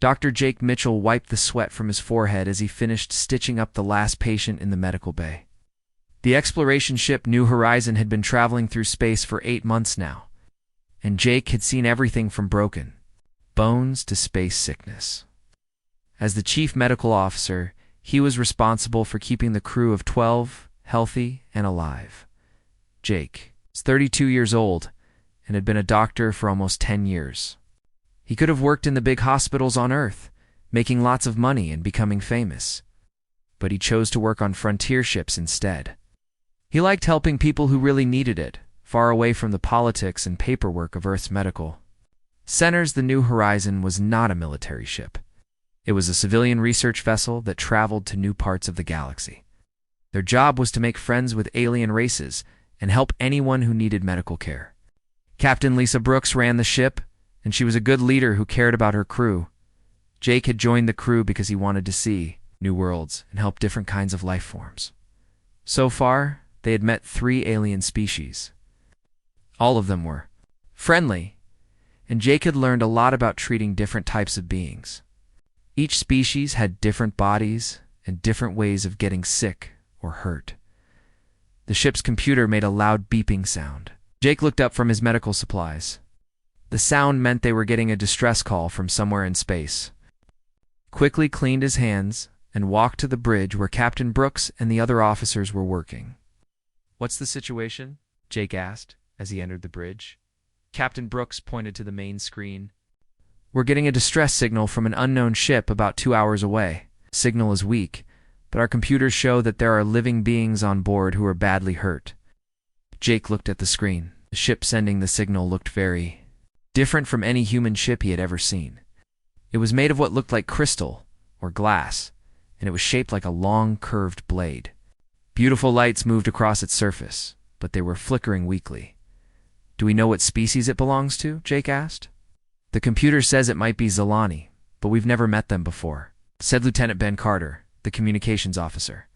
Dr. Jake Mitchell wiped the sweat from his forehead as he finished stitching up the last patient in the medical bay. The exploration ship New Horizon had been traveling through space for 8 months now, and Jake had seen everything from broken bones to space sickness. As the chief medical officer, he was responsible for keeping the crew of 12 healthy and alive. Jake was 32 years old and had been a doctor for almost 10 years. He could have worked in the big hospitals on Earth, making lots of money and becoming famous. But he chose to work on frontier ships instead. He liked helping people who really needed it, far away from the politics and paperwork of Earth's medical centers. The New Horizon was not a military ship. It was a civilian research vessel that traveled to new parts of the galaxy. Their job was to make friends with alien races and help anyone who needed medical care. Captain Lisa Brooks ran the ship, and she was a good leader who cared about her crew. Jake had joined the crew because he wanted to see new worlds and help different kinds of life forms. So far, they had met 3 alien species. All of them were friendly, and Jake had learned a lot about treating different types of beings. Each species had different bodies and different ways of getting sick or hurt. The ship's computer made a loud beeping sound. Jake looked up from his medical supplies. The sound meant they were getting a distress call from somewhere in space. Quickly cleaned his hands and walked to the bridge where Captain Brooks and the other officers were working. "What's the situation?" Jake asked as he entered the bridge. Captain Brooks pointed to the main screen. "We're getting a distress signal from an unknown ship about 2 hours away. Signal is weak, but our computers show that there are living beings on board who are badly hurt." Jake looked at the screen. The ship sending the signal looked very different from any human ship he had ever seen. It was made of what looked like crystal or glass, and it was shaped like a long, curved blade. Beautiful lights moved across its surface, but they were flickering weakly. "Do we know what species it belongs to?" Jake asked. "The computer says it might be Zilani, but we've never met them before," said Lieutenant Ben Carter, the communications officer.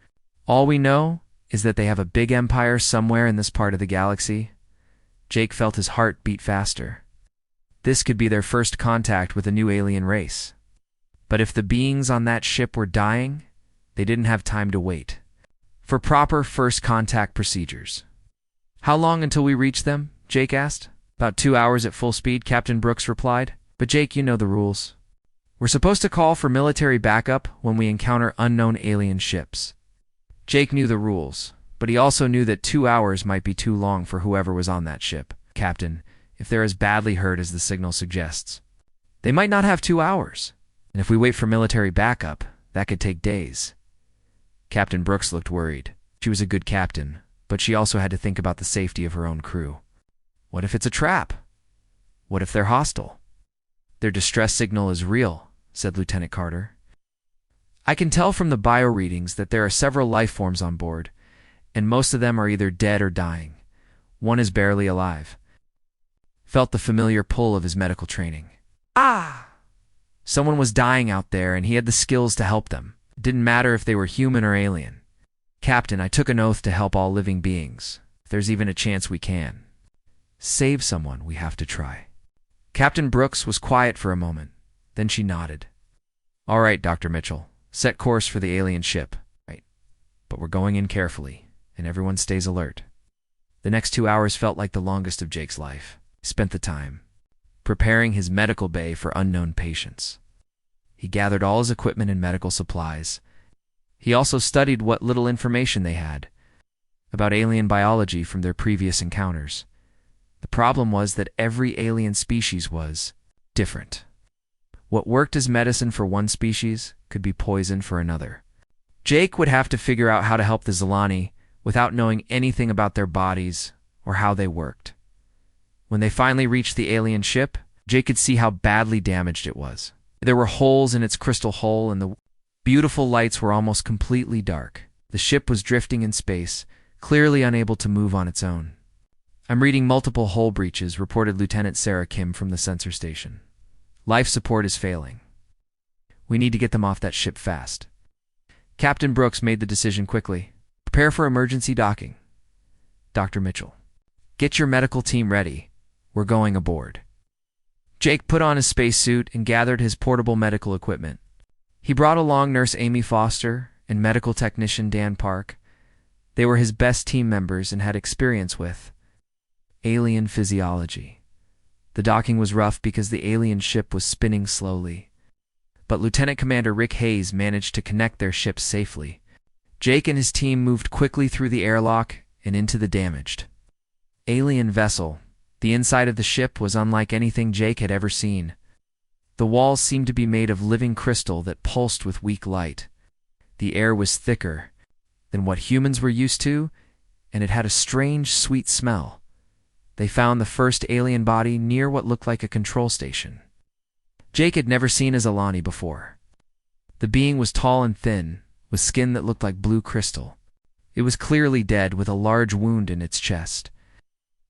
"All we know is that they have a big empire somewhere in this part of the galaxy." Jake felt his heart beat faster. This could be their first contact with a new alien race. But if the beings on that ship were dying, they didn't have time to wait for proper first contact procedures. "How long until we reach them?" Jake asked. "About 2 hours at full speed," Captain Brooks replied. "But Jake, you know the rules. We're supposed to call for military backup when we encounter unknown alien ships." Jake knew the rules, but he also knew that 2 hours might be too long for whoever was on that ship. "Captain, if they're as badly hurt as the signal suggests, they might not have 2 hours. And if we wait for military backup, that could take days." Captain Brooks looked worried. She was a good captain, but she also had to think about the safety of her own crew. What if it's a trap? What if they're hostile? "Their distress signal is real," said Lieutenant Carter. "I can tell from the bio readings that there are several life forms on board, and most of them are either dead or dying. One is barely alive." Felt the familiar pull of his medical training. Someone was dying out there, and he had the skills to help them. It didn't matter if they were human or alien. "Captain, I took an oath to help all living beings. If there's even a chance we can save someone, we have to try." Captain Brooks was quiet for a moment. Then she nodded. "All right, Dr. Mitchell. Set course for the alien ship. Right. But we're going in carefully, and everyone stays alert." The next 2 hours felt like the longest of Jake's life. He spent the time preparing his medical bay for unknown patients. He gathered all his equipment and medical supplies. He also studied what little information they had about alien biology from their previous encounters. The problem was that every alien species was different. What worked as medicine for one species could be poison for another. Jake would have to figure out how to help the Zilani without knowing anything about their bodies or how they worked. When they finally reached the alien ship, Jake could see how badly damaged it was. There were holes in its crystal hull, and the beautiful lights were almost completely dark. The ship was drifting in space, clearly unable to move on its own. "I'm reading multiple hull breaches," reported Lieutenant Sarah Kim from the sensor station. "Life support is failing. We need to get them off that ship fast." Captain Brooks made the decision quickly. "Prepare for emergency docking. Dr. Mitchell, get your medical team ready. We're going aboard." Jake put on his spacesuit and gathered his portable medical equipment. He brought along Nurse Amy Foster and medical technician Dan Park. They were his best team members and had experience with alien physiology. The docking was rough because the alien ship was spinning slowly, but Lieutenant Commander Rick Hayes managed to connect their ships safely. Jake and his team moved quickly through the airlock and into the damaged alien vessel. The inside of the ship was unlike anything Jake had ever seen. The walls seemed to be made of living crystal that pulsed with weak light. The air was thicker than what humans were used to, and it had a strange, sweet smell. They found the first alien body near what looked like a control station. Jake had never seen a Zalani before. The being was tall and thin, with skin that looked like blue crystal. It was clearly dead, with a large wound in its chest.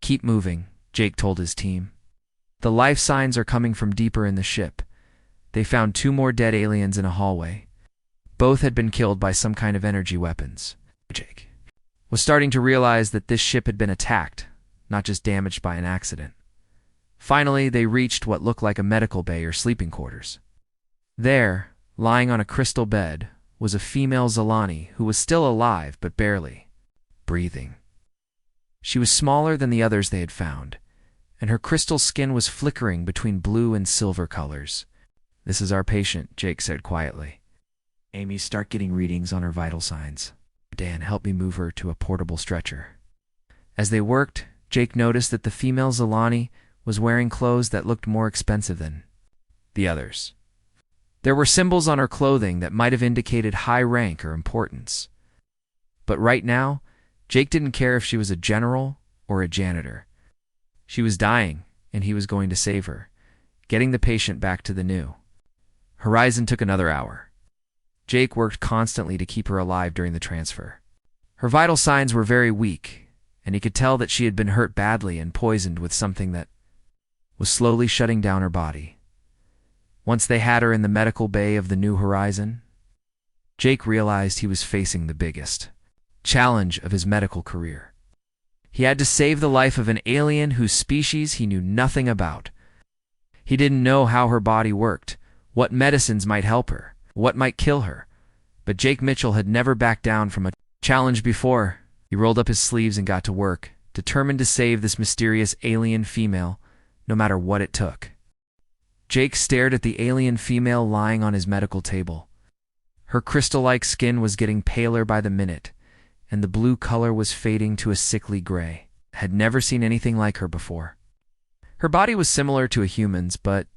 "Keep moving," Jake told his team. "The life signs are coming from deeper in the ship." They found 2 more dead aliens in a hallway. Both had been killed by some kind of energy weapons. Jake was starting to realize that this ship had been attacked, not just damaged by an accident. Finally, they reached what looked like a medical bay or sleeping quarters. There, lying on a crystal bed, was a female Zalani who was still alive but barely breathing. She was smaller than the others they had found, and her crystal skin was flickering between blue and silver colors. "This is our patient," Jake said quietly. "Amy, start getting readings on her vital signs. Dan, help me move her to a portable stretcher." As they worked, Jake noticed that the female Zalani was wearing clothes that looked more expensive than the others. There were symbols on her clothing that might have indicated high rank or importance. But right now, Jake didn't care if she was a general or a janitor. She was dying, and he was going to save her, getting the patient back to the new Horizon. Took another hour. Jake worked constantly to keep her alive during the transfer. Her vital signs were very weak, and he could tell that she had been hurt badly and poisoned with something that was slowly shutting down her body. Once they had her in the medical bay of the New Horizon, Jake realized he was facing the biggest challenge of his medical career. He had to save the life of an alien whose species he knew nothing about. He didn't know how her body worked, what medicines might help her, what might kill her. But Jake Mitchell had never backed down from a challenge before. He rolled up his sleeves and got to work, determined to save this mysterious alien female, no matter what it took. Jake stared at the alien female lying on his medical table. Her crystal-like skin was getting paler by the minute, and the blue color was fading to a sickly gray. Had never seen anything like her before. Her body was similar to a human's, but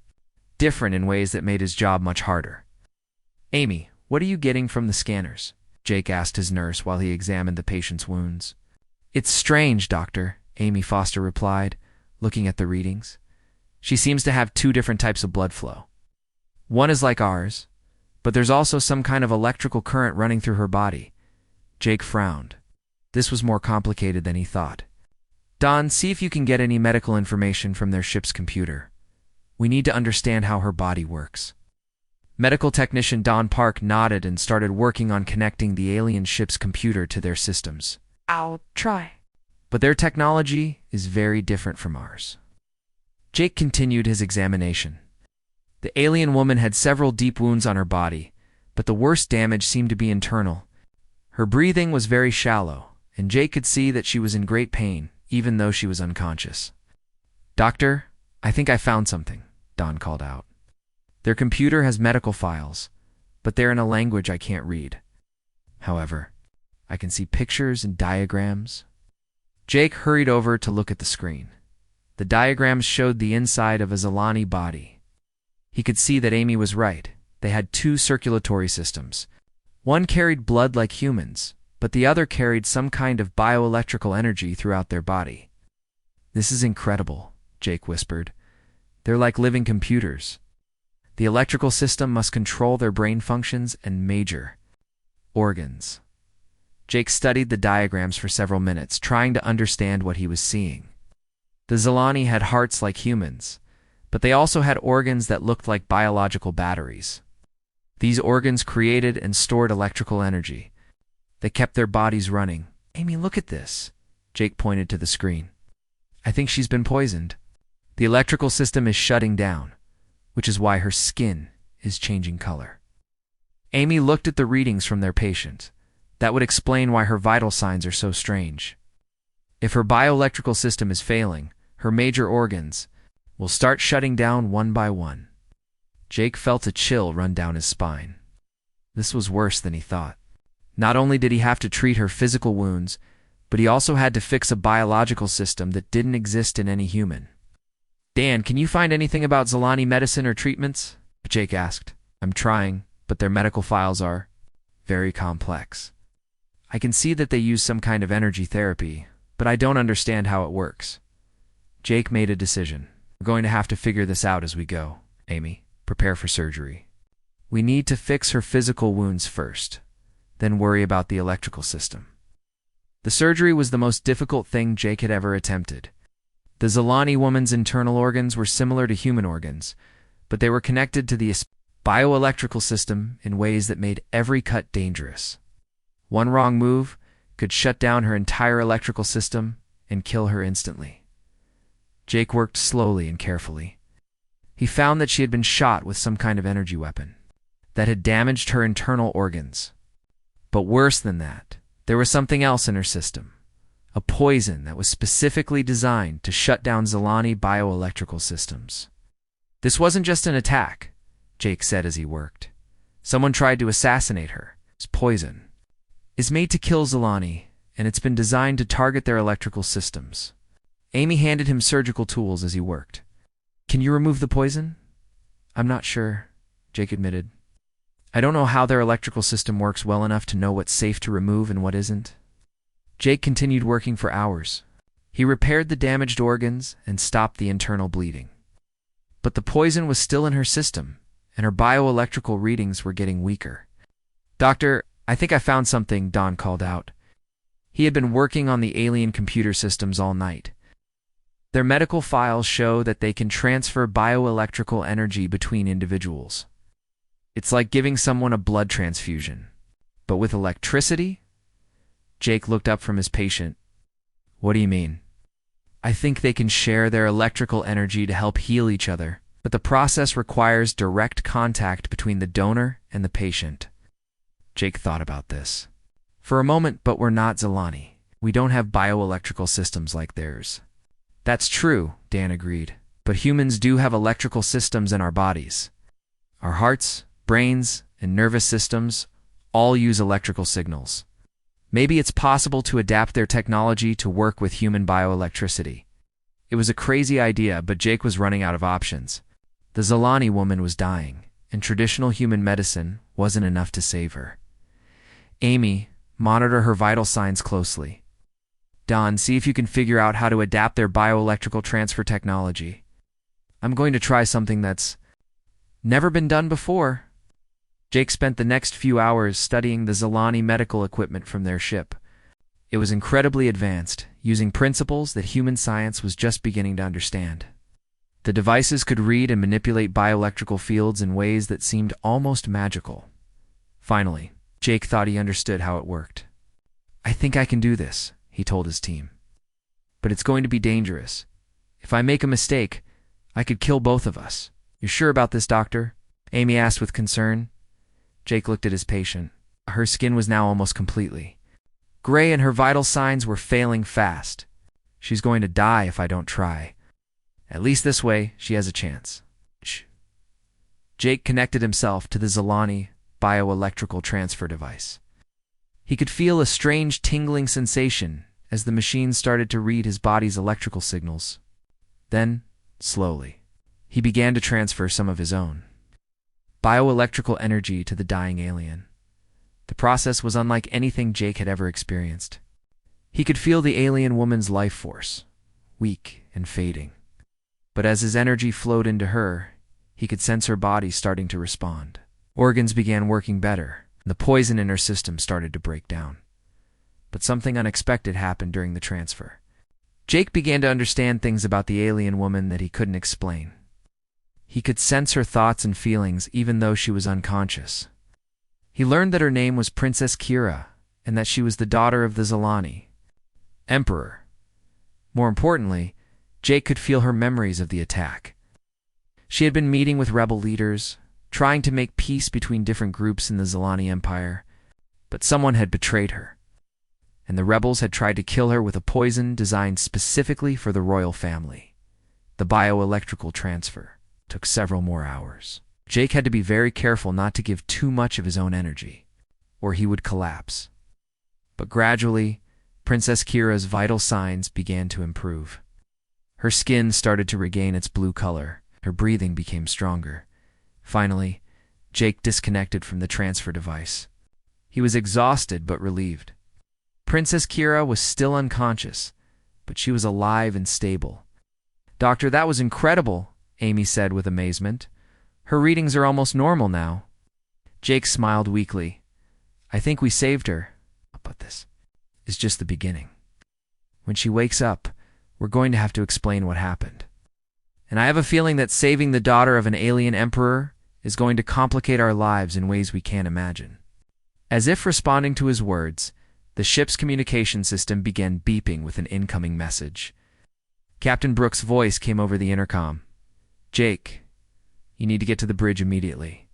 different in ways that made his job much harder. "Amy, what are you getting from the scanners?" Jake asked his nurse while he examined the patient's wounds. "It's strange, doctor," Amy Foster replied, looking at the readings. "She seems to have 2 different types of blood flow. One is like ours, but there's also some kind of electrical current running through her body." Jake frowned. This was more complicated than he thought. "Don, see if you can get any medical information from their ship's computer. We need to understand how her body works." Medical technician Don Park nodded and started working on connecting the alien ship's computer to their systems. "I'll try." "But their technology is very different from ours." Jake continued his examination. The alien woman had several deep wounds on her body, but the worst damage seemed to be internal. Her breathing was very shallow, and Jake could see that she was in great pain, even though she was unconscious. "Doctor, I think I found something," Don called out. "Their computer has medical files, but they're in a language I can't read. However, I can see pictures and diagrams." Jake hurried over to look at the screen. The diagrams showed the inside of a Zalani body. He could see that Amy was right. They had 2 circulatory systems. One carried blood like humans, but the other carried some kind of bioelectrical energy throughout their body. "This is incredible," Jake whispered. "They're like living computers. The electrical system must control their brain functions and major organs." Jake studied the diagrams for several minutes, trying to understand what he was seeing. The Zalani had hearts like humans, but they also had organs that looked like biological batteries. These organs created and stored electrical energy. They kept their bodies running. "Amy, look at this." Jake pointed to the screen. "I think she's been poisoned." The electrical system is shutting down, which is why her skin is changing color. Amy looked at the readings from their patient. That would explain why her vital signs are so strange. If her bioelectrical system is failing, her major organs will start shutting down one by one. Jake felt a chill run down his spine. This was worse than he thought. Not only did he have to treat her physical wounds, but he also had to fix a biological system that didn't exist in any human. Dan, can you find anything about Zilani medicine or treatments? Jake asked. I'm trying, but their medical files are very complex. I can see that they use some kind of energy therapy, but I don't understand how it works. Jake made a decision. We're going to have to figure this out as we go. Amy, prepare for surgery. We need to fix her physical wounds first, then worry about the electrical system. The surgery was the most difficult thing Jake had ever attempted. The Zilani woman's internal organs were similar to human organs, but they were connected to the bioelectrical system in ways that made every cut dangerous. One wrong move could shut down her entire electrical system and kill her instantly. Jake worked slowly and carefully. He found that she had been shot with some kind of energy weapon that had damaged her internal organs. But worse than that, there was something else in her system, a poison that was specifically designed to shut down Zilani bioelectrical systems. This wasn't just an attack, Jake said as he worked. Someone tried to assassinate her. This poison is made to kill Zilani, and it's been designed to target their electrical systems. Amy handed him surgical tools as he worked. Can you remove the poison? I'm not sure, Jake admitted. I don't know how their electrical system works well enough to know what's safe to remove and what isn't. Jake continued working for hours. He repaired the damaged organs and stopped the internal bleeding. But the poison was still in her system, and her bioelectrical readings were getting weaker. Doctor, I think I found something, Don called out. He had been working on the alien computer systems all night. Their medical files show that they can transfer bioelectrical energy between individuals. It's like giving someone a blood transfusion. But with electricity? Jake looked up from his patient. What do you mean? I think they can share their electrical energy to help heal each other, but the process requires direct contact between the donor and the patient. Jake thought about this. For a moment, but we're not Zilani. We don't have bioelectrical systems like theirs. That's true, Dan agreed, but humans do have electrical systems in our bodies. Our hearts, brains, and nervous systems all use electrical signals. Maybe it's possible to adapt their technology to work with human bioelectricity. It was a crazy idea, but Jake was running out of options. The Zilani woman was dying, and traditional human medicine wasn't enough to save her. Amy, monitor her vital signs closely. Don, see if you can figure out how to adapt their bioelectrical transfer technology. I'm going to try something that's never been done before. Jake spent the next few hours studying the Zilani medical equipment from their ship. It was incredibly advanced, using principles that human science was just beginning to understand. The devices could read and manipulate bioelectrical fields in ways that seemed almost magical. Finally, Jake thought he understood how it worked. I think I can do this, he told his team. But it's going to be dangerous. If I make a mistake, I could kill both of us. You're sure about this, doctor? Amy asked with concern. Jake looked at his patient. Her skin was now almost completely gray and her vital signs were failing fast. She's going to die if I don't try. At least this way, she has a chance. Shh. Jake connected himself to the Zilani bioelectrical transfer device. He could feel a strange tingling sensation as the machine started to read his body's electrical signals. Then, slowly, he began to transfer some of his own bioelectrical energy to the dying alien. The process was unlike anything Jake had ever experienced. He could feel the alien woman's life force, weak and fading. But as his energy flowed into her, he could sense her body starting to respond. Organs began working better, and the poison in her system started to break down. But something unexpected happened during the transfer. Jake began to understand things about the alien woman that he couldn't explain. He could sense her thoughts and feelings even though she was unconscious. He learned that her name was Princess Kira, and that she was the daughter of the Zilani Emperor. More importantly, Jake could feel her memories of the attack. She had been meeting with rebel leaders, trying to make peace between different groups in the Zilani Empire, but someone had betrayed her, and the rebels had tried to kill her with a poison designed specifically for the royal family. The bioelectrical transfer took several more hours. Jake had to be very careful not to give too much of his own energy, or he would collapse. But gradually, Princess Kira's vital signs began to improve. Her skin started to regain its blue color. Her breathing became stronger. Finally, Jake disconnected from the transfer device. He was exhausted but relieved. Princess Kira was still unconscious, but she was alive and stable. "Doctor, that was incredible," Amy said with amazement. "Her readings are almost normal now." Jake smiled weakly. "I think we saved her, but this is just the beginning. When she wakes up, we're going to have to explain what happened. And I have a feeling that saving the daughter of an alien emperor is going to complicate our lives in ways we can't imagine." As if responding to his words, the ship's communication system began beeping with an incoming message. Captain Brooks' voice came over the intercom. "Jake, you need to get to the bridge immediately.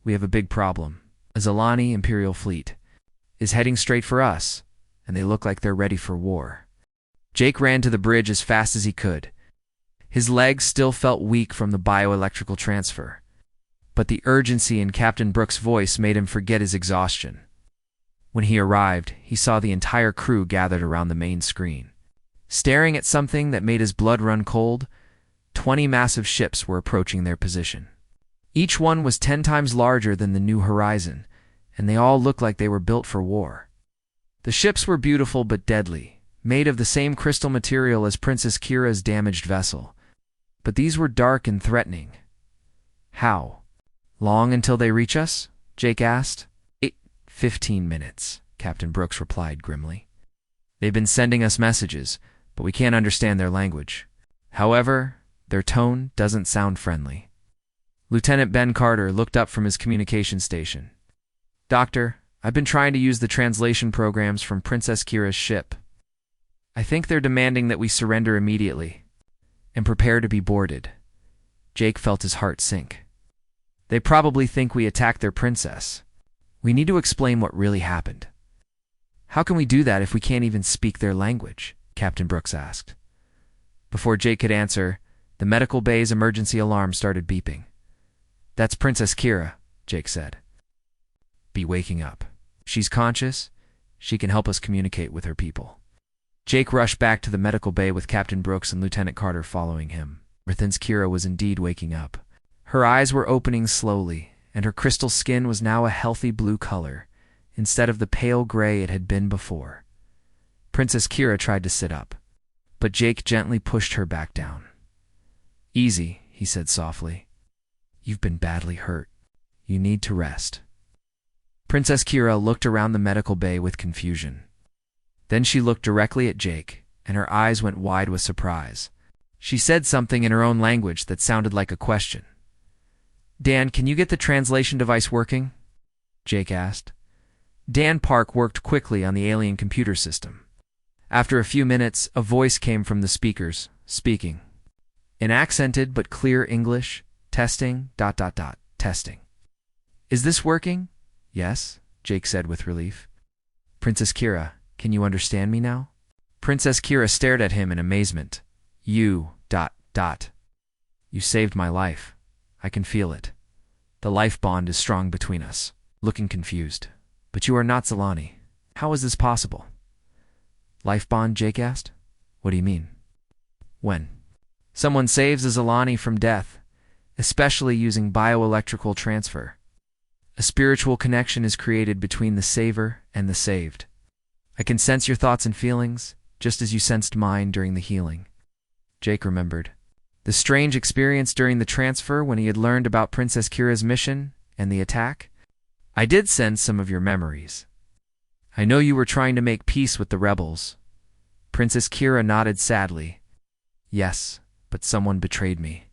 We have a big problem. A Zilani imperial fleet is heading straight for us, and they look like they're ready for war." Jake ran to the bridge as fast as he could. His legs still felt weak from the bioelectrical transfer, but the urgency in Captain Brooks' voice made him forget his exhaustion. When he arrived, he saw the entire crew gathered around the main screen. Staring at something that made his blood run cold, 20 massive ships were approaching their position. Each one was 10 times larger than the New Horizon, and they all looked like they were built for war. The ships were beautiful but deadly, made of the same crystal material as Princess Kira's damaged vessel. But these were dark and threatening. "How long until they reach us?" Jake asked. 15 minutes, Captain Brooks replied grimly. "They've been sending us messages, but we can't understand their language. However, their tone doesn't sound friendly." Lieutenant Ben Carter looked up from his communication station. "Doctor, I've been trying to use the translation programs from Princess Kira's ship. I think they're demanding that we surrender immediately and prepare to be boarded." Jake felt his heart sink. "They probably think we attacked their princess. We need to explain what really happened." "How can we do that if we can't even speak their language?" Captain Brooks asked. Before Jake could answer, the medical bay's emergency alarm started beeping. "That's Princess Kira," Jake said. "Be waking up. She's conscious. She can help us communicate with her people." Jake rushed back to the medical bay with Captain Brooks and Lieutenant Carter following him. Princess Kira was indeed waking up. Her eyes were opening slowly, and her crystal skin was now a healthy blue color, instead of the pale gray it had been before. Princess Kira tried to sit up, but Jake gently pushed her back down. "Easy," he said softly. "You've been badly hurt. You need to rest." Princess Kira looked around the medical bay with confusion. Then she looked directly at Jake, and her eyes went wide with surprise. She said something in her own language that sounded like a question. "Dan, can you get the translation device working?" Jake asked. Dan Park worked quickly on the alien computer system. After a few minutes, a voice came from the speakers, speaking. In accented but clear English, testing, ... testing. "Is this working?" "Yes," Jake said with relief. "Princess Kira, can you understand me now?" Princess Kira stared at him in amazement. You ... You saved my life. I can feel it. The life bond is strong between us." Looking confused. "But you are not Zilani. How is this possible?" "Life bond?" Jake asked. "What do you mean?" "When someone saves a Zilani from death, especially using bioelectrical transfer, a spiritual connection is created between the saver and the saved. I can sense your thoughts and feelings, just as you sensed mine during the healing." Jake remembered the strange experience during the transfer when he had learned about Princess Kira's mission and the attack. "I did sense some of your memories. I know you were trying to make peace with the rebels." Princess Kira nodded sadly. "Yes, but someone betrayed me.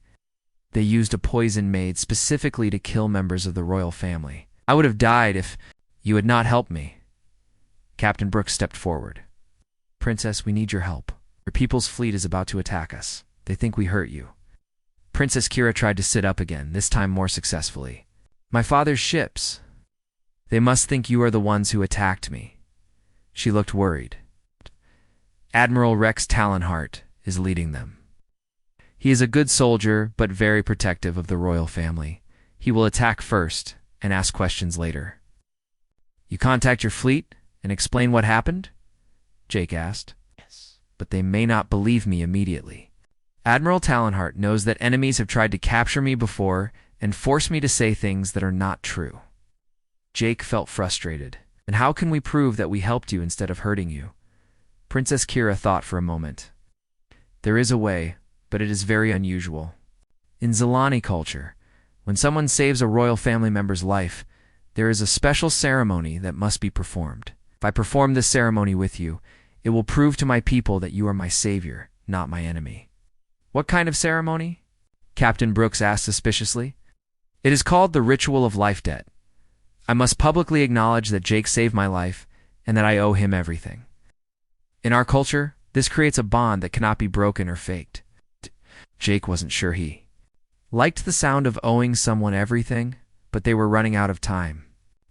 They used a poison made specifically to kill members of the royal family. I would have died if you had not helped me." Captain Brooks stepped forward. "Princess, we need your help. Your people's fleet is about to attack us. They think we hurt you. Princess Kira tried to sit up again, this time more successfully. My father's ships. They must think you are the ones who attacked me. She looked worried. Admiral Rex Talonheart is leading them. He is a good soldier, but very protective of the royal family. He will attack first and ask questions later. You contact your fleet and explain what happened? Jake asked. Yes. But they may not believe me immediately. Admiral Talonheart knows that enemies have tried to capture me before and force me to say things that are not true. Jake felt frustrated. And how can we prove that we helped you instead of hurting you? Princess Kira thought for a moment. There is a way, but it is very unusual. In Zilani culture, when someone saves a royal family member's life, there is a special ceremony that must be performed. If I perform this ceremony with you, it will prove to my people that you are my savior, not my enemy. What kind of ceremony? Captain Brooks asked suspiciously. It is called the Ritual of Life Debt. I must publicly acknowledge that Jake saved my life and that I owe him everything. In our culture, this creates a bond that cannot be broken or faked. Jake wasn't sure he liked the sound of owing someone everything, but they were running out of time.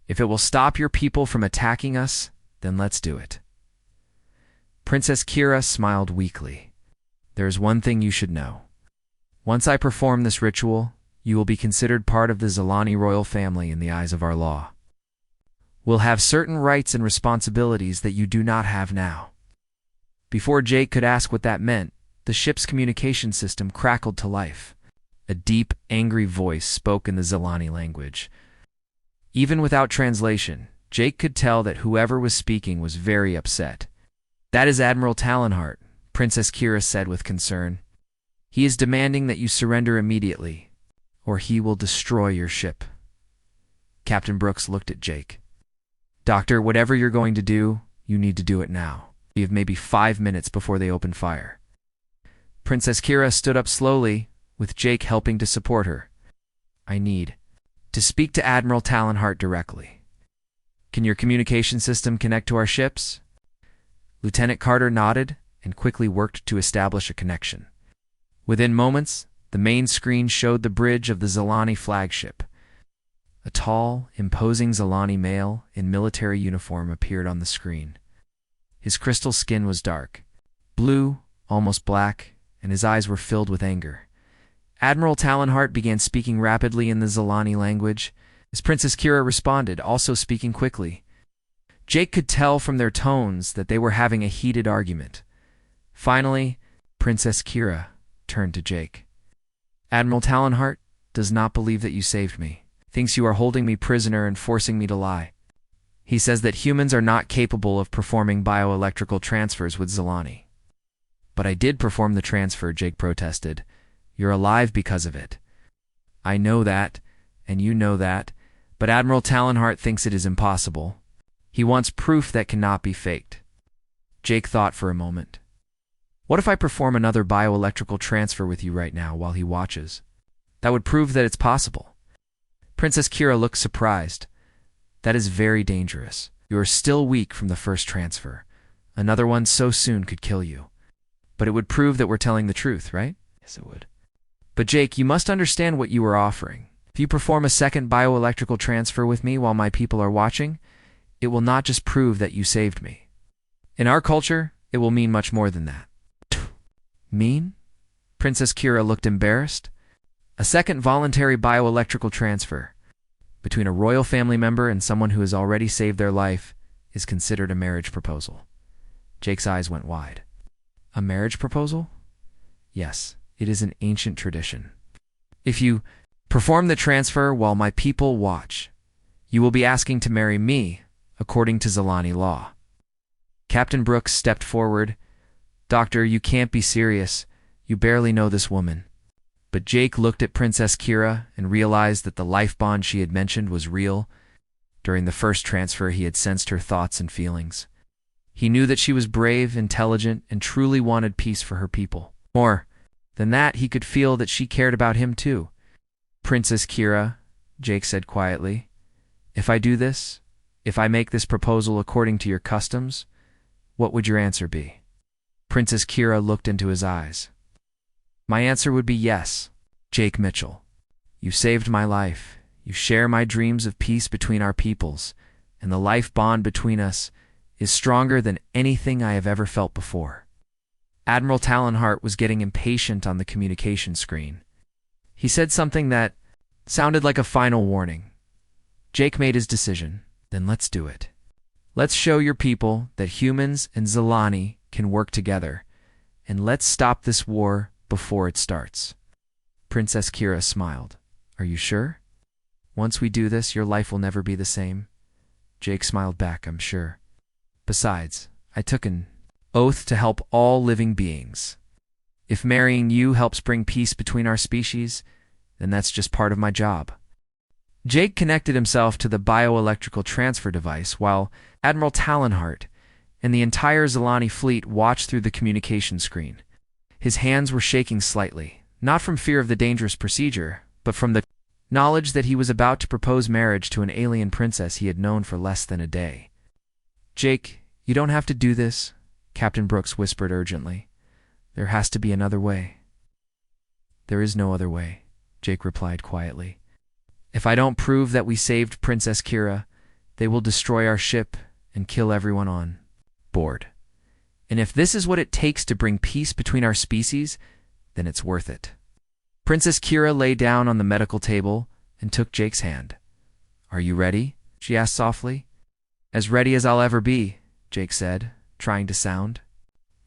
If it will stop your people from attacking us, then let's do it. Princess Kira smiled weakly. There is one thing you should know. Once I perform this ritual, you will be considered part of the Zilani royal family in the eyes of our law. We'll have certain rights and responsibilities that you do not have now. Before Jake could ask what that meant, the ship's communication system crackled to life. A deep, angry voice spoke in the Zilani language. Even without translation, Jake could tell that whoever was speaking was very upset. That is Admiral Talonheart, Princess Kira said with concern. He is demanding that you surrender immediately, or he will destroy your ship. Captain Brooks looked at Jake. Doctor, whatever you're going to do, you need to do it now. You have maybe 5 minutes before they open fire. Princess Kira stood up slowly, with Jake helping to support her. I need to speak to Admiral Talonheart directly. Can your communication system connect to our ships? Lieutenant Carter nodded and quickly worked to establish a connection. Within moments, the main screen showed the bridge of the Zilani flagship. A tall, imposing Zilani male in military uniform appeared on the screen. His crystal skin was dark, blue, almost black, and his eyes were filled with anger. Admiral Talonheart began speaking rapidly in the Zilani language, as Princess Kira responded, also speaking quickly. Jake could tell from their tones that they were having a heated argument. Finally, Princess Kira turned to Jake. Admiral Talonheart does not believe that you saved me, thinks you are holding me prisoner and forcing me to lie. He says that humans are not capable of performing bioelectrical transfers with Zilani. But I did perform the transfer, Jake protested. You're alive because of it. I know that, and you know that, but Admiral Talonheart thinks it is impossible. He wants proof that cannot be faked. Jake thought for a moment. What if I perform another bioelectrical transfer with you right now while he watches? That would prove that it's possible. Princess Kira looked surprised. That is very dangerous. You are still weak from the first transfer. Another one so soon could kill you. But it would prove that we're telling the truth, right? Yes, it would. But Jake, you must understand what you are offering. If you perform a second bioelectrical transfer with me while my people are watching, it will not just prove that you saved me. In our culture, it will mean much more than that. Mean? Princess Kira looked embarrassed. A second voluntary bioelectrical transfer between a royal family member and someone who has already saved their life is considered a marriage proposal. Jake's eyes went wide. A marriage proposal? Yes, it is an ancient tradition. If you perform the transfer while my people watch, you will be asking to marry me, according to Zilani law. Captain Brooks stepped forward. Doctor, you can't be serious. You barely know this woman. But Jake looked at Princess Kira and realized that the life bond she had mentioned was real. During the first transfer, he had sensed her thoughts and feelings. He knew that she was brave, intelligent, and truly wanted peace for her people. More than that, he could feel that she cared about him too. Princess Kira, Jake said quietly, if I do this, if I make this proposal according to your customs, what would your answer be? Princess Kira looked into his eyes. My answer would be yes, Jake Mitchell. You saved my life. You share my dreams of peace between our peoples, and the life bond between us is stronger than anything I have ever felt before. Admiral Talonheart was getting impatient on the communication screen. He said something that sounded like a final warning. Jake made his decision. Then let's do it. Let's show your people that humans and Zilani can work together, and let's stop this war before it starts. Princess Kira smiled. Are you sure? Once we do this, your life will never be the same. Jake smiled back, I'm sure. Besides, I took an oath to help all living beings. If marrying you helps bring peace between our species, then that's just part of my job. Jake connected himself to the bioelectrical transfer device while Admiral Talonheart and the entire Zilani fleet watched through the communication screen. His hands were shaking slightly, not from fear of the dangerous procedure, but from the knowledge that he was about to propose marriage to an alien princess he had known for less than a day. Jake, you don't have to do this, Captain Brooks whispered urgently. There has to be another way. There is no other way, Jake replied quietly. If I don't prove that we saved Princess Kira, they will destroy our ship and kill everyone on board. And if this is what it takes to bring peace between our species, then it's worth it. Princess Kira lay down on the medical table and took Jake's hand. Are you ready? She asked softly. As ready as I'll ever be, Jake said, trying to sound.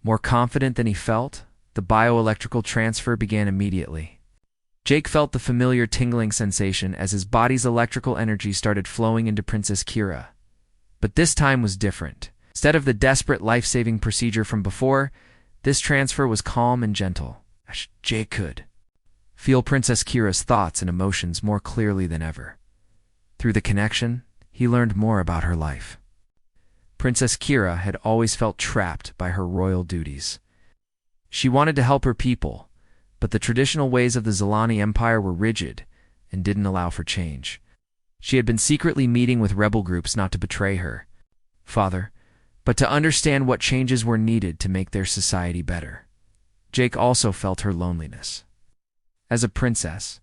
More confident than he felt, the bioelectrical transfer began immediately. Jake felt the familiar tingling sensation as his body's electrical energy started flowing into Princess Kira. But this time was different. Instead of the desperate life-saving procedure from before, this transfer was calm and gentle. Jake could feel Princess Kira's thoughts and emotions more clearly than ever. Through the connection, he learned more about her life. Princess Kira had always felt trapped by her royal duties. She wanted to help her people, but the traditional ways of the Zilani Empire were rigid and didn't allow for change. She had been secretly meeting with rebel groups not to betray her father, but to understand what changes were needed to make their society better. Jake also felt her loneliness. As a princess,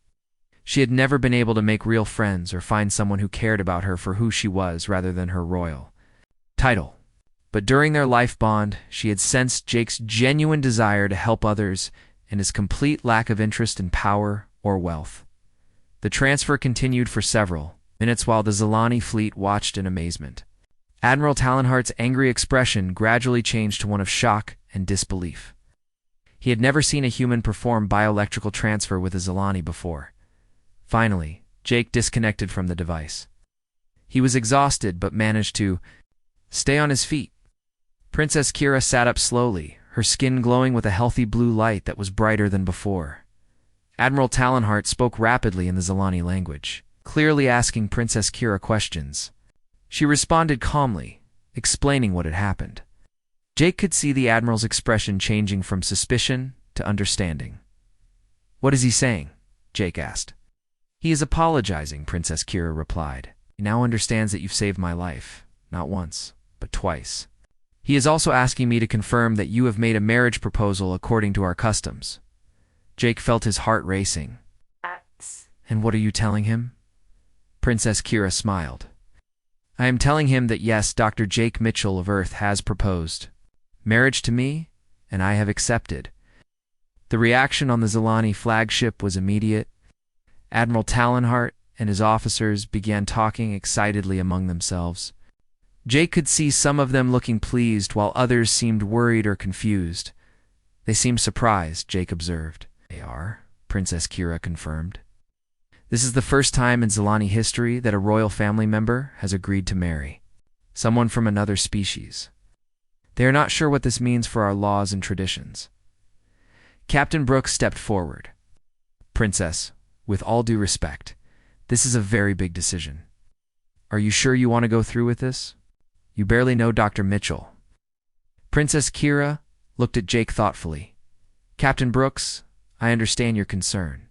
she had never been able to make real friends or find someone who cared about her for who she was rather than her royal title. But during their life bond, she had sensed Jake's genuine desire to help others and his complete lack of interest in power or wealth. The transfer continued for several minutes while the Zilani fleet watched in amazement. Admiral Talonheart's angry expression gradually changed to one of shock and disbelief. He had never seen a human perform bioelectrical transfer with a Zilani before. Finally, Jake disconnected from the device. He was exhausted but managed to stay on his feet. Princess Kira sat up slowly, her skin glowing with a healthy blue light that was brighter than before. Admiral Talonheart spoke rapidly in the Zilani language, clearly asking Princess Kira questions. She responded calmly, explaining what had happened. Jake could see the Admiral's expression changing from suspicion to understanding. What is he saying? Jake asked. He is apologizing, Princess Kira replied. He now understands that you've saved my life, not once, but twice. He is also asking me to confirm that you have made a marriage proposal according to our customs. Jake felt his heart racing. And what are you telling him? Princess Kira smiled. I am telling him that yes, Dr. Jake Mitchell of Earth has proposed marriage to me, and I have accepted. The reaction on the Zilani flagship was immediate. Admiral Talonheart and his officers began talking excitedly among themselves. Jake could see some of them looking pleased while others seemed worried or confused. They seemed surprised, Jake observed. They are, Princess Kira confirmed. This is the first time in Zilani history that a royal family member has agreed to marry someone from another species. They are not sure what this means for our laws and traditions. Captain Brooks stepped forward. Princess, with all due respect, this is a very big decision. Are you sure you want to go through with this? You barely know Dr. Mitchell. Princess Kira looked at Jake thoughtfully. Captain Brooks, I understand your concern.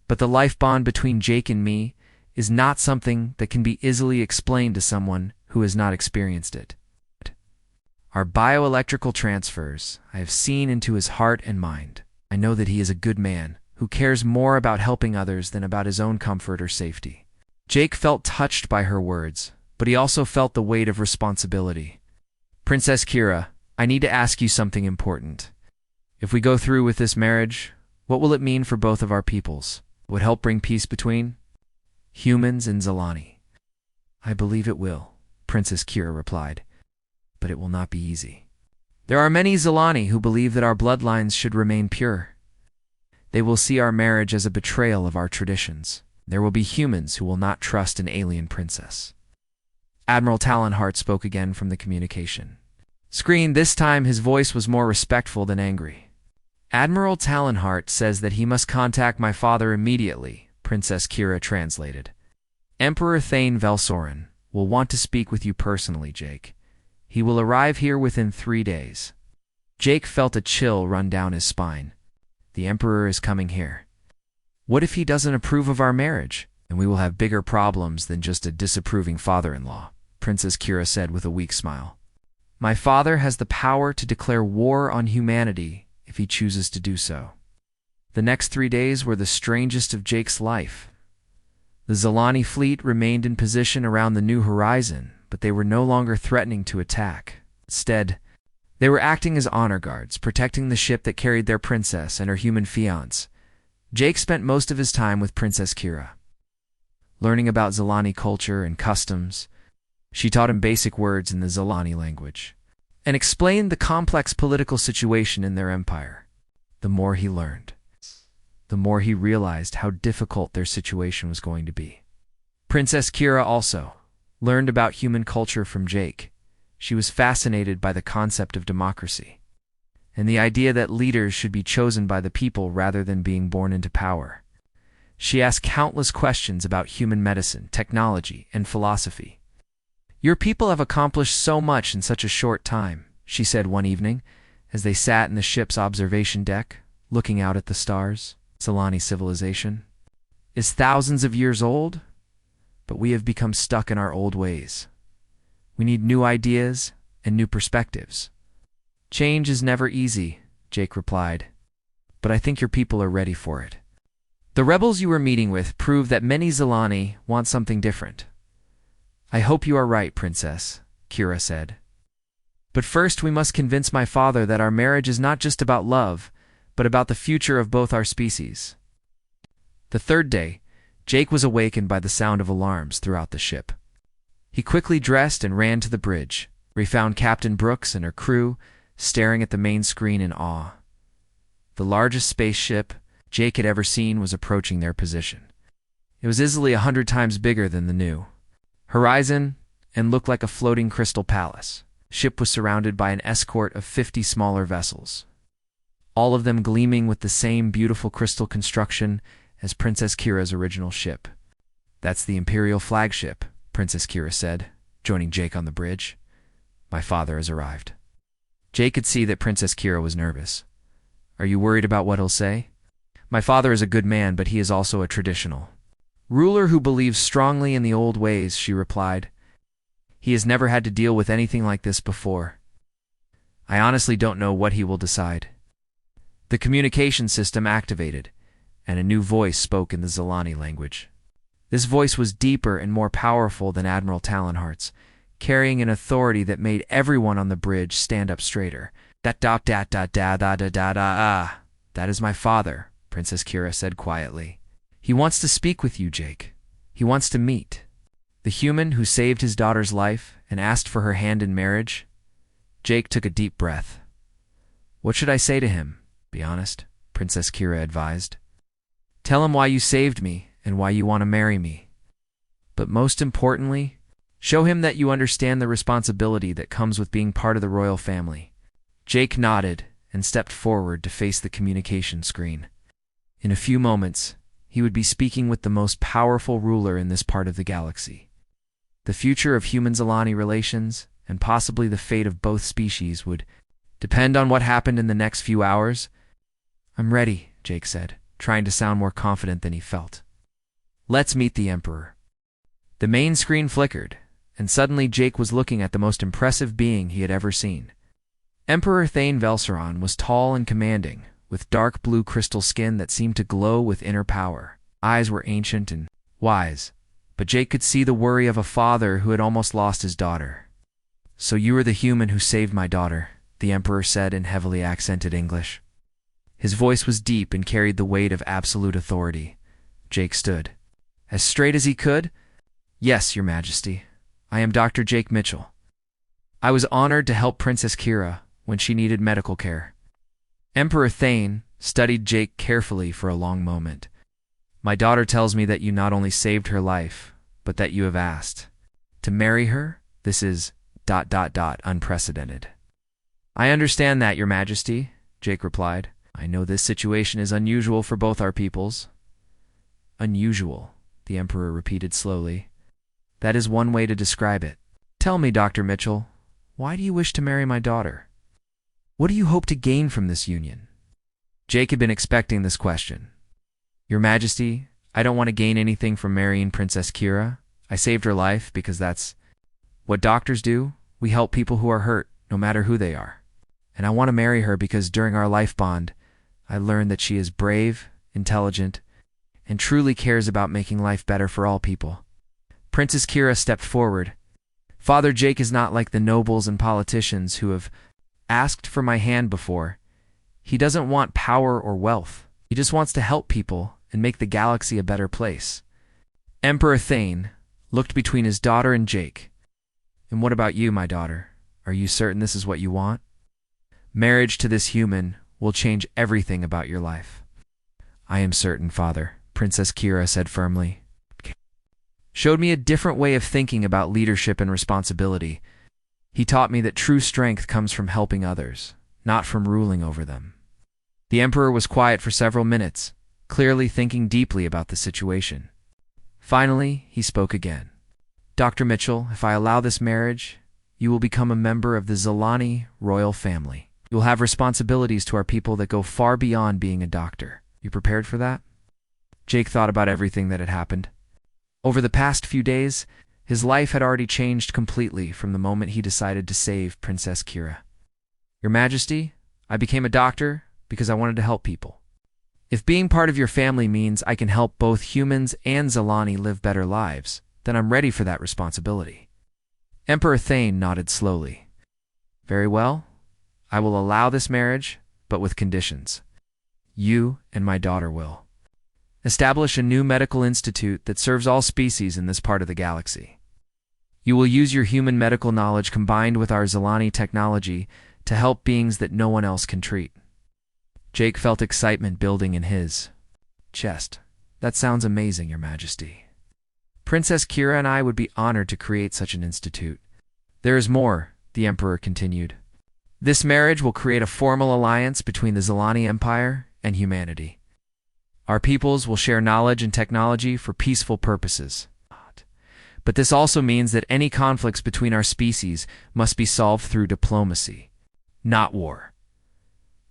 But the life bond between Jake and me is not something that can be easily explained to someone who has not experienced it. Our bioelectrical transfers. I have seen into his heart and mind. I know that he is a good man, who cares more about helping others than about his own comfort or safety. Jake felt touched by her words, but he also felt the weight of responsibility. Princess Kira, I need to ask you something important. If we go through with this marriage, what will it mean for both of our peoples? Would help bring peace between humans and Zilani? I believe it will, Princess Kira replied, but it will not be easy. There are many Zilani who believe that our bloodlines should remain pure. They will see our marriage as a betrayal of our traditions. There will be humans who will not trust an alien princess. Admiral Talonheart spoke again from the communication screen. This time his voice was more respectful than angry. Admiral Talonheart says that he must contact my father immediately, Princess Kira translated. Emperor Thane Velsorin will want to speak with you personally, Jake. He will arrive here within 3 days. Jake felt a chill run down his spine. The Emperor is coming here. What if he doesn't approve of our marriage? And we will have bigger problems than just a disapproving father-in-law, Princess Kira said with a weak smile. My father has the power to declare war on humanity if he chooses to do so. The next 3 days were the strangest of Jake's life. The Zilani fleet remained in position around the New Horizon, but they were no longer threatening to attack. Instead, they were acting as honor guards, protecting the ship that carried their princess and her human fiancé. Jake spent most of his time with Princess Kira, learning about Zilani culture and customs. She taught him basic words in the Zilani language and explained the complex political situation in their empire. The more he learned, the more he realized how difficult their situation was going to be. Princess Kira also learned about human culture from Jake. She was fascinated by the concept of democracy and the idea that leaders should be chosen by the people rather than being born into power. She asked countless questions about human medicine, technology, and philosophy. Your people have accomplished so much in such a short time, she said one evening, as they sat in the ship's observation deck, looking out at the stars. Zilani civilization is thousands of years old, but we have become stuck in our old ways. We need new ideas and new perspectives. Change is never easy, Jake replied, but I think your people are ready for it. The rebels you were meeting with prove that many Zilani want something different. I hope you are right, Princess, Kira said. But first we must convince my father that our marriage is not just about love, but about the future of both our species. The third day, Jake was awakened by the sound of alarms throughout the ship. He quickly dressed and ran to the bridge, where he found Captain Brooks and her crew staring at the main screen in awe. The largest spaceship Jake had ever seen was approaching their position. It was easily 100 times bigger than the New Horizon and looked like a floating crystal palace. The ship was surrounded by an escort of 50 smaller vessels, all of them gleaming with the same beautiful crystal construction as Princess Kira's original ship. That's the Imperial flagship, Princess Kira said, joining Jake on the bridge. My father has arrived. Jake could see that Princess Kira was nervous. Are you worried about what he'll say? My father is a good man, but he is also a traditional ruler who believes strongly in the old ways, she replied. He has never had to deal with anything like this before. I honestly don't know what he will decide. The communication system activated, and a new voice spoke in the Zilani language. This voice was deeper and more powerful than Admiral Talonheart's, carrying an authority that made everyone on the bridge stand up straighter. That is my father, Princess Kira said quietly. He wants to speak with you, Jake. He wants to meet the human who saved his daughter's life and asked for her hand in marriage. Jake took a deep breath. What should I say to him? Be honest, Princess Kira advised. Tell him why you saved me and why you want to marry me. But most importantly, show him that you understand the responsibility that comes with being part of the royal family. Jake nodded and stepped forward to face the communication screen. In a few moments, he would be speaking with the most powerful ruler in this part of the galaxy. The future of human-Zilani relations, and possibly the fate of both species, would depend on what happened in the next few hours. I'm ready, Jake said, trying to sound more confident than he felt. Let's meet the Emperor. The main screen flickered, and suddenly Jake was looking at the most impressive being he had ever seen. Emperor Thane Velseron was tall and commanding, with dark blue crystal skin that seemed to glow with inner power. Eyes were ancient and wise, but Jake could see the worry of a father who had almost lost his daughter. "So you are the human who saved my daughter," the Emperor said in heavily accented English. His voice was deep and carried the weight of absolute authority. Jake stood, as straight as he could. "Yes, Your Majesty. I am Dr. Jake Mitchell. I was honored to help Princess Kira when she needed medical care." Emperor Thane studied Jake carefully for a long moment. "My daughter tells me that you not only saved her life, but that you have asked to marry her. This is ... unprecedented." "I understand that, Your Majesty," Jake replied. "I know this situation is unusual for both our peoples." "Unusual," the Emperor repeated slowly. "That is one way to describe it. Tell me, Dr. Mitchell, why do you wish to marry my daughter? What do you hope to gain from this union?" Jake had been expecting this question. "Your Majesty, I don't want to gain anything from marrying Princess Kira. I saved her life because that's what doctors do. We help people who are hurt, no matter who they are. And I want to marry her because during our life bond, I learned that she is brave, intelligent, and truly cares about making life better for all people." Princess Kira stepped forward. "Father Jake is not like the nobles and politicians who have asked for my hand before. He doesn't want power or wealth. He just wants to help people and make the galaxy a better place." Emperor Thane looked between his daughter and Jake. "And what about you, my daughter? Are you certain this is what you want? Marriage to this human will change everything about your life." "I am certain, Father," Princess Kira said firmly. "Showed me a different way of thinking about leadership and responsibility. He taught me that true strength comes from helping others, not from ruling over them." The Emperor was quiet for several minutes, clearly thinking deeply about the situation. Finally, he spoke again. "Dr. Mitchell, if I allow this marriage, you will become a member of the Zilani royal family. You will have responsibilities to our people that go far beyond being a doctor. You prepared for that?" Jake thought about everything that had happened. Over the past few days, his life had already changed completely from the moment he decided to save Princess Kira. "Your Majesty, I became a doctor because I wanted to help people. If being part of your family means I can help both humans and Zilani live better lives, then I'm ready for that responsibility." Emperor Thane nodded slowly. "Very well. I will allow this marriage, but with conditions. You and my daughter will establish a new medical institute that serves all species in this part of the galaxy. You will use your human medical knowledge combined with our Zilani technology to help beings that no one else can treat." Jake felt excitement building in his chest. "That sounds amazing, Your Majesty. Princess Kira and I would be honored to create such an institute." "There is more," the Emperor continued. "This marriage will create a formal alliance between the Zilani Empire and humanity. Our peoples will share knowledge and technology for peaceful purposes. But this also means that any conflicts between our species must be solved through diplomacy, not war."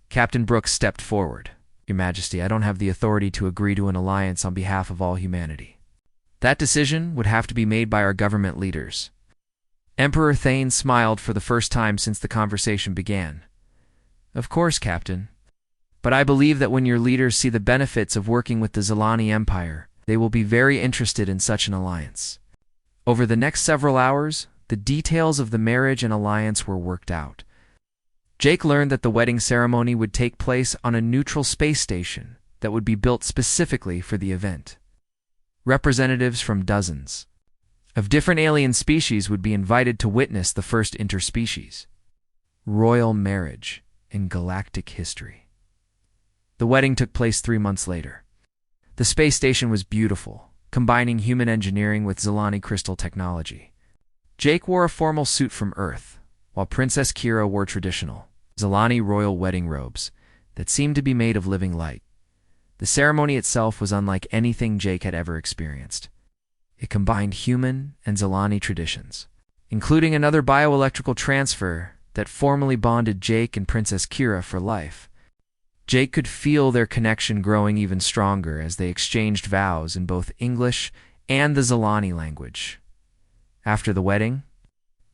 Captain Brooks stepped forward. "Your Majesty, I don't have the authority to agree to an alliance on behalf of all humanity. That decision would have to be made by our government leaders." Emperor Thane smiled for the first time since the conversation began. "Of course, Captain. But I believe that when your leaders see the benefits of working with the Zilani Empire, they will be very interested in such an alliance." Over the next several hours, the details of the marriage and alliance were worked out. Jake learned that the wedding ceremony would take place on a neutral space station that would be built specifically for the event. Representatives from dozens of different alien species would be invited to witness the first interspecies royal marriage in galactic history. The wedding took place 3 months later. The space station was beautiful, combining human engineering with Zilani crystal technology. Jake wore a formal suit from Earth, while Princess Kira wore traditional Zilani royal wedding robes that seemed to be made of living light. The ceremony itself was unlike anything Jake had ever experienced. It combined human and Zilani traditions, including another bioelectrical transfer that formally bonded Jake and Princess Kira for life. Jake could feel their connection growing even stronger as they exchanged vows in both English and the Zilani language. After the wedding,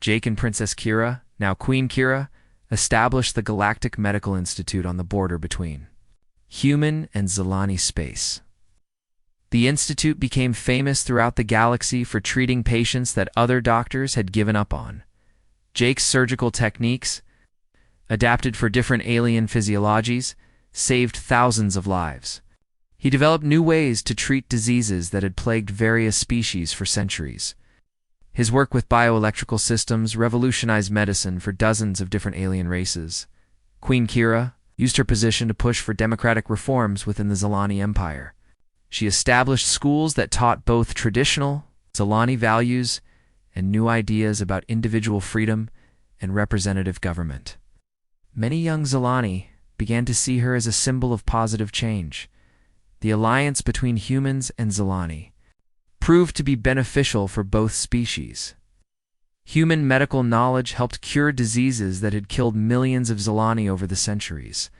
Jake and Princess Kira, now Queen Kira, established the Galactic Medical Institute on the border between human and Zilani space. The institute became famous throughout the galaxy for treating patients that other doctors had given up on. Jake's surgical techniques, adapted for different alien physiologies, saved thousands of lives. He developed new ways to treat diseases that had plagued various species for centuries. His work with bioelectrical systems revolutionized medicine for dozens of different alien races. Queen Kira used her position to push for democratic reforms within the Zilani Empire. She established schools that taught both traditional Zilani values and new ideas about individual freedom and representative government. Many young Zilani began to see her as a symbol of positive change. The alliance between humans and Zilani proved to be beneficial for both species. Human medical knowledge helped cure diseases that had killed millions of Zilani over the centuries.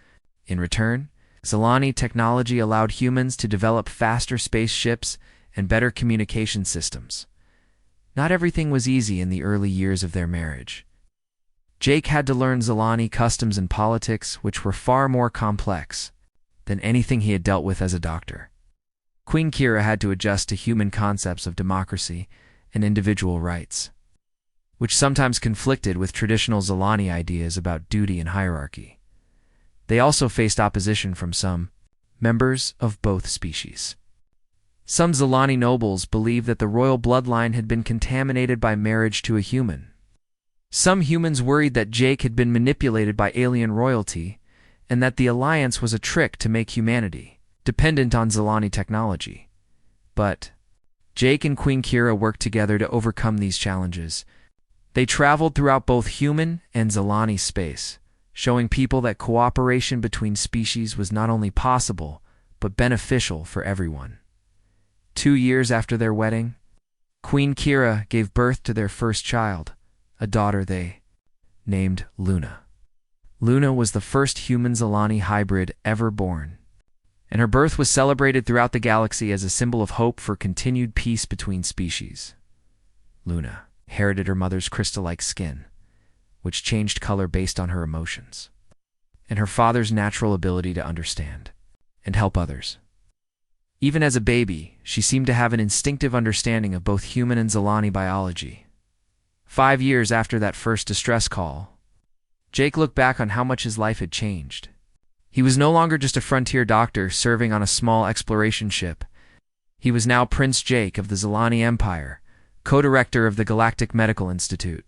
In return, Zilani technology allowed humans to develop faster spaceships and better communication systems. Not everything was easy in the early years of their marriage. Jake had to learn Zilani customs and politics, which were far more complex than anything he had dealt with as a doctor. Queen Kira had to adjust to human concepts of democracy and individual rights, which sometimes conflicted with traditional Zilani ideas about duty and hierarchy. They also faced opposition from some members of both species. Some Zilani nobles believed that the royal bloodline had been contaminated by marriage to a human. Some humans worried that Jake had been manipulated by alien royalty and that the alliance was a trick to make humanity dependent on Zilani technology. But Jake and Queen Kira worked together to overcome these challenges. They traveled throughout both human and Zilani space, showing people that cooperation between species was not only possible, but beneficial for everyone. 2 years after their wedding, Queen Kira gave birth to their first child, a daughter they named Luna. Luna was the first human-Zilani hybrid ever born, and her birth was celebrated throughout the galaxy as a symbol of hope for continued peace between species. Luna inherited her mother's crystal-like skin, which changed color based on her emotions, and her father's natural ability to understand and help others. Even as a baby, she seemed to have an instinctive understanding of both human and Zilani biology. 5 years after that first distress call, Jake looked back on how much his life had changed. He was no longer just a frontier doctor serving on a small exploration ship. He was now Prince Jake of the Zilani Empire, co-director of the Galactic Medical Institute,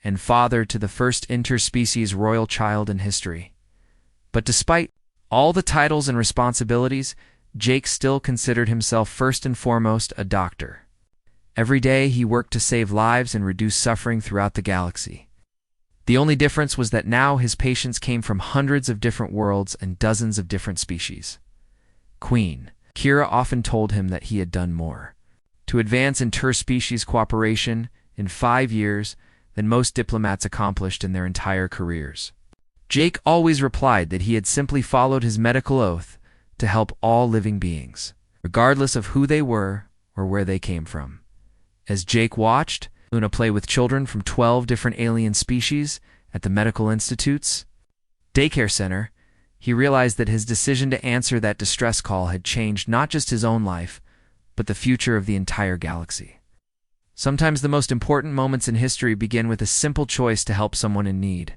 and father to the first interspecies royal child in history. But despite all the titles and responsibilities, Jake still considered himself first and foremost a doctor. Every day he worked to save lives and reduce suffering throughout the galaxy. The only difference was that now his patients came from hundreds of different worlds and dozens of different species. Queen Kira often told him that he had done more to advance interspecies cooperation in 5 years than most diplomats accomplished in their entire careers. Jake always replied that he had simply followed his medical oath to help all living beings, regardless of who they were or where they came from. As Jake watched Luna play with children from 12 different alien species at the medical institute's daycare center, he realized that his decision to answer that distress call had changed not just his own life, but the future of the entire galaxy. Sometimes the most important moments in history begin with a simple choice to help someone in need.